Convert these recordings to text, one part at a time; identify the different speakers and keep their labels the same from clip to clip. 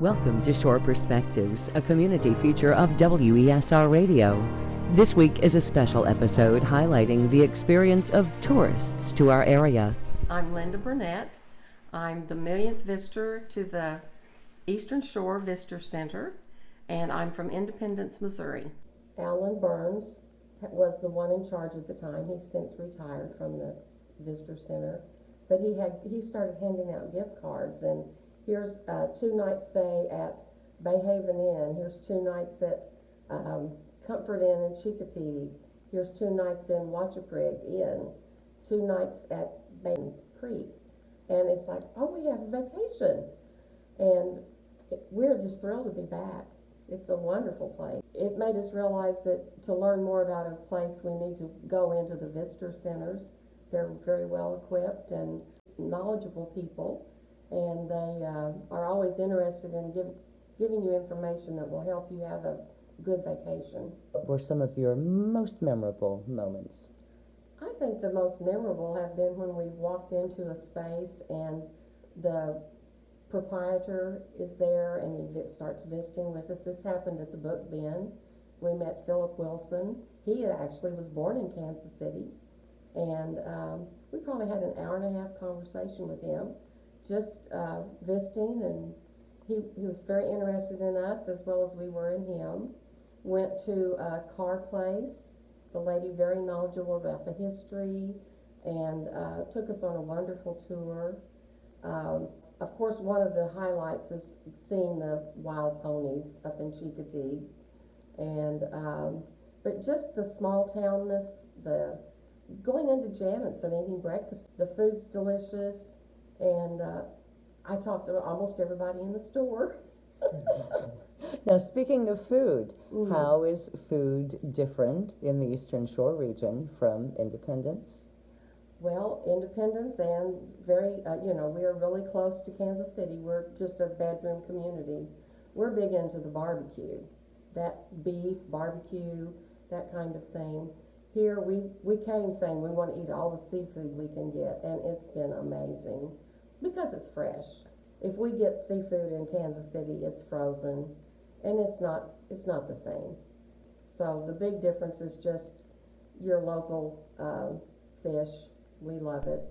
Speaker 1: Welcome to Shore Perspectives, a community feature of WESR Radio. This week is a special episode highlighting the experience of tourists to our area.
Speaker 2: I'm Linda Burnett. I'm the millionth visitor to the Eastern Shore Visitor Center, and I'm from Independence, Missouri. Alan Burns was the one in charge at the time. He's since retired from the Visitor Center, but he started handing out gift cards, and here's a 2-night stay at Bay Haven Inn. Here's 2 nights at Comfort Inn in Chicotee. Here's 2 nights in Watchaprig Inn. 2 nights at Bay Creek. And it's like, oh, we have a vacation. And we're just thrilled to be back. It's a wonderful place. It made us realize that to learn more about a place, we need to go into the visitor centers. They're very well equipped and knowledgeable people. And they are always interested in giving you information that will help you have a good vacation.
Speaker 1: What were some of your most memorable moments?
Speaker 2: I think the most memorable have been when we walked into a space and the proprietor is there and he starts visiting with us. This happened at the Book Bin. We met Philip Wilson. He actually was born in Kansas City. And we probably had an hour and a half conversation with him, just visiting, and he was very interested in us as well as we were in him. Went to a car place, the lady very knowledgeable about the history, and took us on a wonderful tour. Of course, one of the highlights is seeing the wild ponies up in Chicotee, and but just the small townness, the going into Janet's and eating breakfast. The food's delicious. And I talked to almost everybody in the store.
Speaker 1: Now, speaking of food, how is food different in the Eastern Shore region from Independence?
Speaker 2: Well, Independence and very, we are really close to Kansas City. We're just a bedroom community. We're big into the barbecue, that beef, barbecue, that kind of thing. Here, we came saying we want to eat all the seafood we can get, and it's been amazing. Because it's fresh. If we get seafood in Kansas City, it's frozen, and it's not the same. So the big difference is just your local fish. We love it.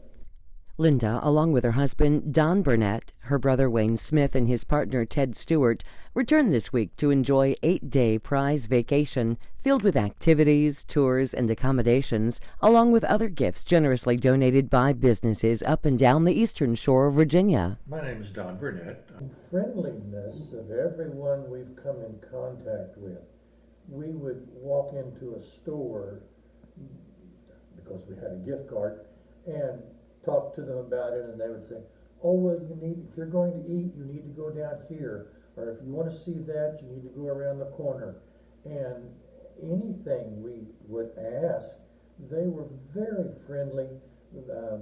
Speaker 1: Linda, along with her husband, Don Burnett, her brother Wayne Smith, and his partner Ted Stewart, returned this week to enjoy 8-day prize vacation filled with activities, tours, and accommodations, along with other gifts generously donated by businesses up and down the Eastern Shore of Virginia.
Speaker 3: My name is Don Burnett.
Speaker 4: The friendliness of everyone we've come in contact with. We would walk into a store because we had a gift card and talk to them about it, and they would say, oh, well, if you're going to eat, you need to go down here, or if you want to see that, you need to go around the corner. And anything we would ask, they were very friendly,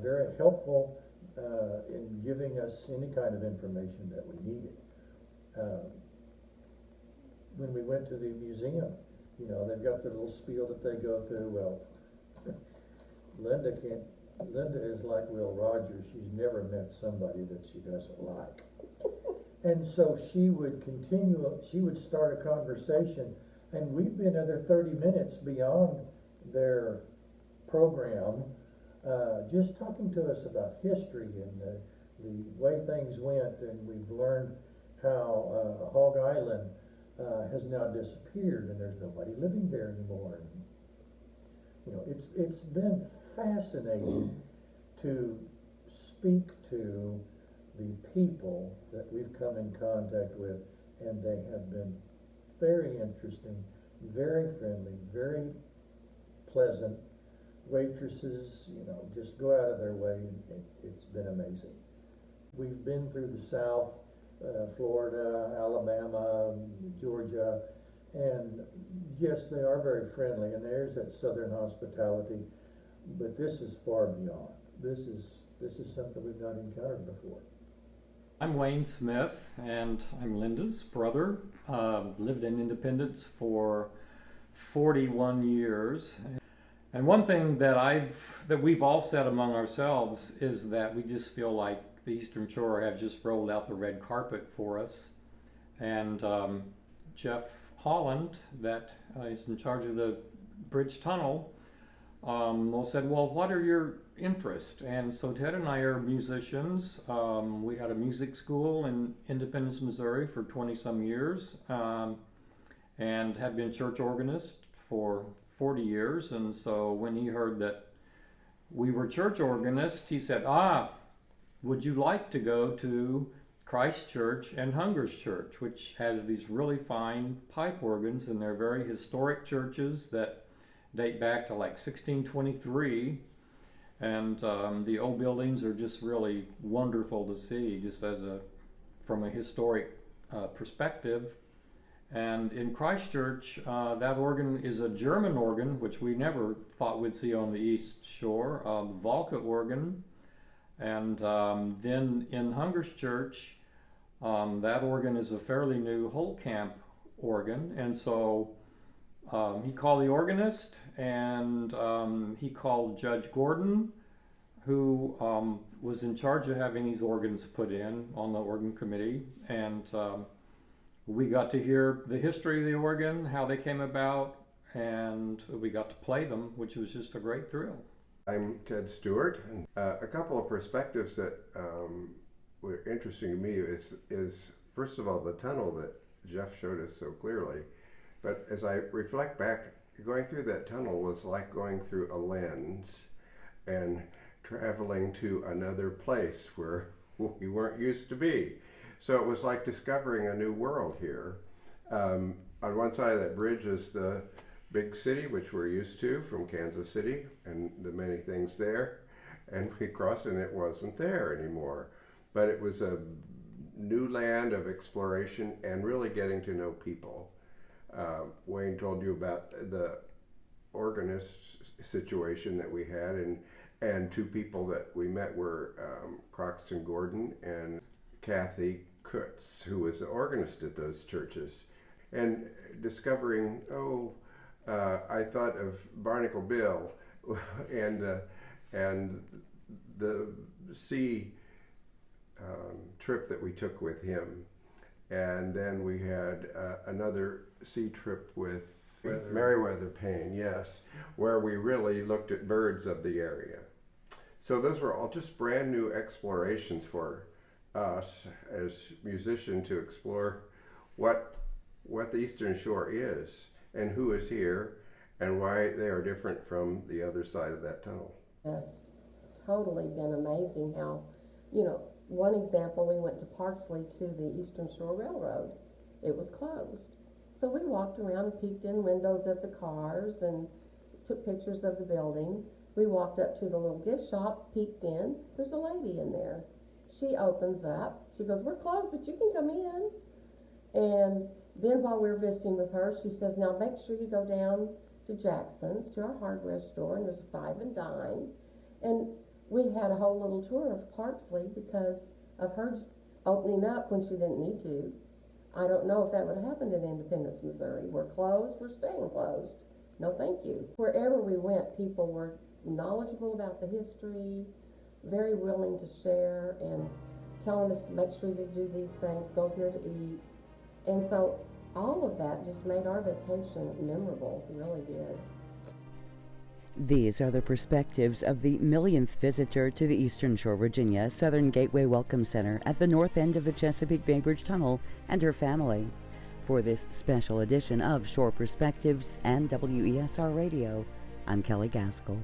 Speaker 4: very helpful in giving us any kind of information that we needed. When we went to the museum, they've got their little spiel that they go through. Well, Linda is like Will Rogers. She's never met somebody that she doesn't like. And so she would start a conversation, and we'd be another 30 minutes beyond their program, just talking to us about history and the way things went. And we've learned how Hog Island has now disappeared, and there's nobody living there anymore. It's been fascinating to speak to the people that we've come in contact with, and they have been very interesting, very friendly, very pleasant. Waitresses, just go out of their way. It's been amazing. We've been through the South, Florida, Alabama, Georgia, and yes, they are very friendly, and there's that Southern hospitality, but this is far beyond. This is something we've not encountered before.
Speaker 5: I'm Wayne Smith, and I'm Linda's brother. Lived in Independence for 41 years. And one thing that we've all said among ourselves is that we just feel like the Eastern Shore have just rolled out the red carpet for us. And Jeff Holland, that is in charge of the bridge tunnel, said, well, what are your interests? And so Ted and I are musicians. We had a music school in Independence, Missouri for 20 some years, and have been church organist for 40 years. And so when he heard that we were church organists, he said, would you like to go to Christ Church and Hunger's Church, which has these really fine pipe organs, and they're very historic churches that date back to like 1623, and the old buildings are just really wonderful to see, just from a historic perspective. And in Christchurch, that organ is a German organ, which we never thought we'd see on the East Shore, Volca organ. And then in Hunger's Church, that organ is a fairly new Holtkamp organ. And so he called the organist, and he called Judge Gordon, who was in charge of having these organs put in on the organ committee. And we got to hear the history of the organ, how they came about, and we got to play them, which was just a great thrill.
Speaker 3: I'm Ted Stewart, and a couple of perspectives that were interesting to me is first of all the tunnel that Jeff showed us so clearly. But as I reflect back, going through that tunnel was like going through a lens and traveling to another place where we weren't used to be. So it was like discovering a new world here. On one side of that bridge is the big city, which we're used to from Kansas City, and the many things there. And we crossed and it wasn't there anymore. But it was a new land of exploration and really getting to know people. Wayne told you about the organist situation that we had, and two people that we met were Croxton Gordon and Kathy Kutz, who was the organist at those churches. And discovering, I thought of Barnacle Bill and the sea trip that we took with him. And then we had another sea trip with Meriwether Payne, yes, where we really looked at birds of the area. So those were all just brand new explorations for us as musicians to explore what the Eastern Shore is and who is here and why they are different from the other side of that tunnel.
Speaker 2: Just totally been amazing how, one example, we went to Parksley to the Eastern Shore Railroad. It was closed. So we walked around and peeked in windows of the cars and took pictures of the building. We walked up to the little gift shop, peeked in. There's a lady in there. She opens up. She goes, "We're closed, but you can come in." And then while we were visiting with her, she says, "Now make sure you go down to Jackson's, to our hardware store, and there's a 5 and dime." And we had a whole little tour of Parksley because of her opening up when she didn't need to. I don't know if that would have happened in Independence, Missouri. We're closed, we're staying closed. No thank you. Wherever we went, people were knowledgeable about the history, very willing to share, and telling us, make sure you do these things, go here to eat. And so all of that just made our vacation memorable, it really did.
Speaker 1: These are the perspectives of the millionth visitor to the Eastern Shore, Virginia Southern Gateway Welcome Center at the north end of the Chesapeake Bay Bridge Tunnel and her family. For this special edition of Shore Perspectives and WESR Radio, I'm Kelly Gaskell.